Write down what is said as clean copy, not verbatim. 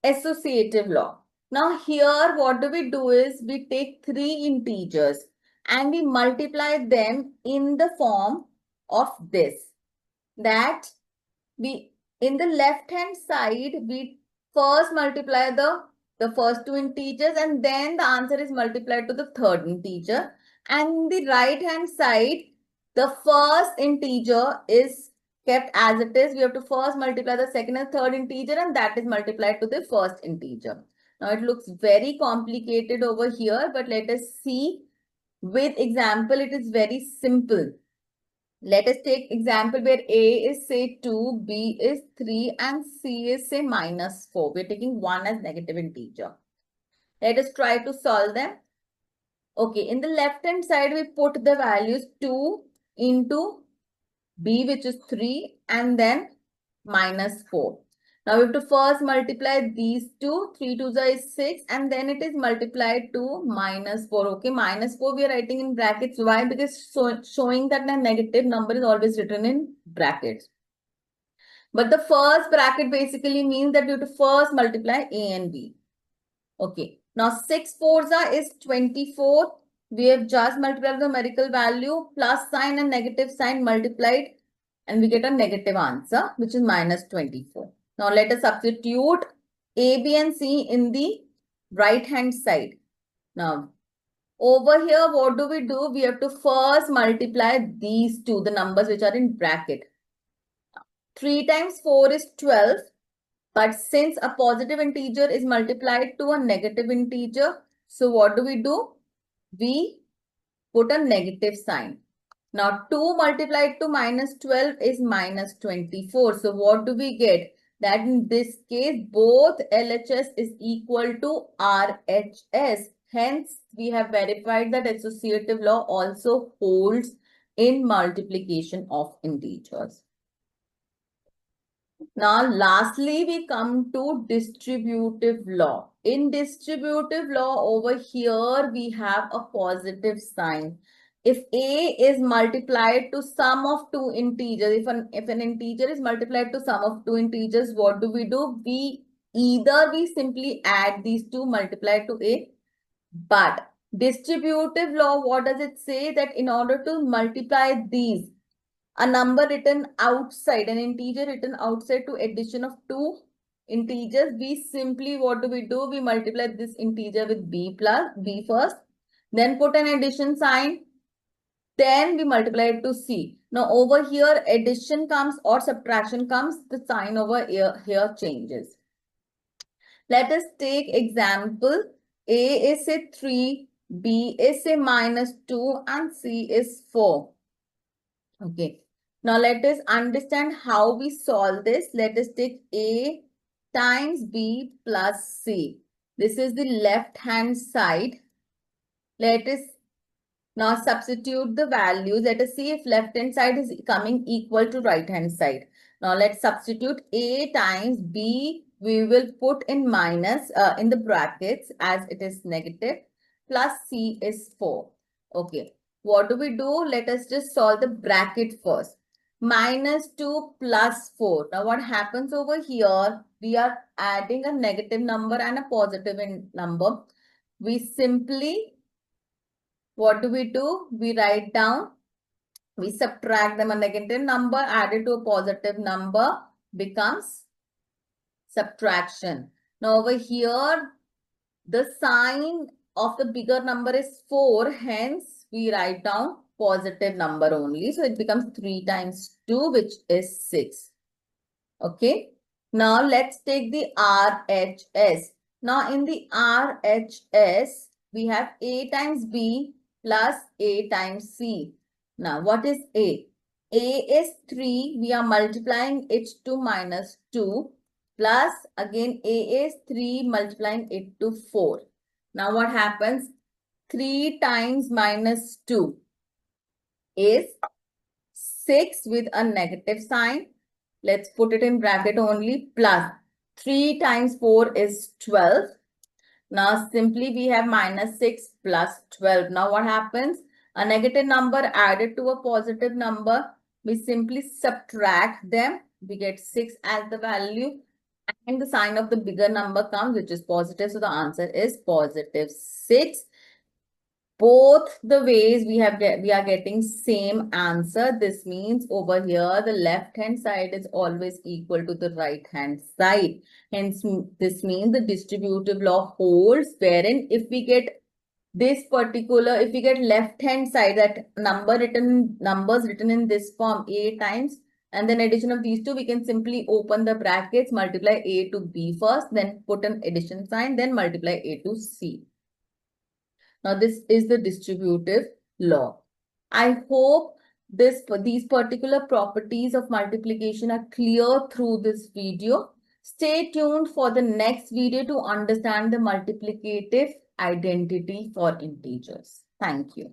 associative law. Now here what do we do is we take three integers and we multiply them in the form of this. That we, in the left hand side, we first multiply the first two integers and then the answer is multiplied to the third integer. And the right hand side, the first integer is kept as it is. We have to first multiply the second and third integer and that is multiplied to the first integer. Now it looks very complicated over here, but let us see with example. It is very simple. Let us take example where A is say 2, B is 3 and C is say -4. We're taking 1 as negative integer. Let us try to solve them. Okay, in the left hand side, we put the values 2 into B, which is 3, and then -4. Now we have to first multiply these two. 3 2s is 6, and then it is multiplied to -4. Okay, -4 we are writing in brackets. Why? Because showing that a negative number is always written in brackets. But the first bracket basically means that we have to first multiply A and B. Okay, now 6 4s is 24. We have just multiplied the numerical value, plus sign and negative sign multiplied, and we get a negative answer, which is -24. Now let us substitute A, B, and C in the right hand side. Now, over here, what do? We have to first multiply these two, the numbers which are in bracket. 3 times 4 is 12. But since a positive integer is multiplied to a negative integer, so what do? We put a negative sign. Now 2 multiplied to -12 is -24. So what do we get? That in this case, both LHS is equal to RHS. Hence, we have verified that associative law also holds in multiplication of integers. Now, lastly, we come to distributive law. In distributive law over here, we have a positive sign. If A is multiplied to sum of two integers, if an integer is multiplied to sum of two integers, what do? We simply add these two multiplied to A. But distributive law, what does it say? That in order to multiply these, a number written outside, an integer written outside to addition of two integers, we simply, what do? We multiply this integer with B first, then put an addition sign, then we multiply it to C. Now over here, addition comes or subtraction comes, the sign over here changes. Let us take example. A is say 3, B is say -2, and C is 4. Okay. Now let us understand how we solve this. Let us take A times B plus C. This is the left hand side. Let us now substitute the values. Let us see if left hand side is coming equal to right hand side. Now let's substitute A times B. We will put in minus in the brackets as it is negative, plus C is 4. Okay. What do? Let us just solve the bracket first. -2 plus 4. Now what happens over here? We are adding a negative number and a positive number. We simply, what do? We write down, we subtract them. A negative number added to a positive number becomes subtraction. Now over here, the sign of the bigger number is 4. Hence, we write down positive number only. So it becomes 3 times 2, which is 6. Okay. Now let's take the RHS. Now in the RHS, we have A times B plus A times C. Now what is A? A is 3. We are multiplying it to -2. Plus again A is 3, multiplying it to 4. Now what happens? 3 times -2 is 6 with a negative sign. Let's put it in bracket only, plus 3 times 4 is 12. Now simply we have -6 plus 12. Now what happens? A negative number added to a positive number. We simply subtract them. We get 6 as the value. and the sign of the bigger number comes, which is positive. So the answer is positive 6. Both the ways we are getting same answer. This means over here the left hand side is always equal to the right hand side. Hence, this means the distributive law holds, wherein if we get this particular, if we get left hand side, that numbers written in this form a times, and then addition of these two, we can simply open the brackets, multiply a to b first, then put an addition sign, then multiply a to c. Now, this is the distributive law. I hope these particular properties of multiplication are clear through this video. Stay tuned for the next video to understand the multiplicative identity for integers. Thank you.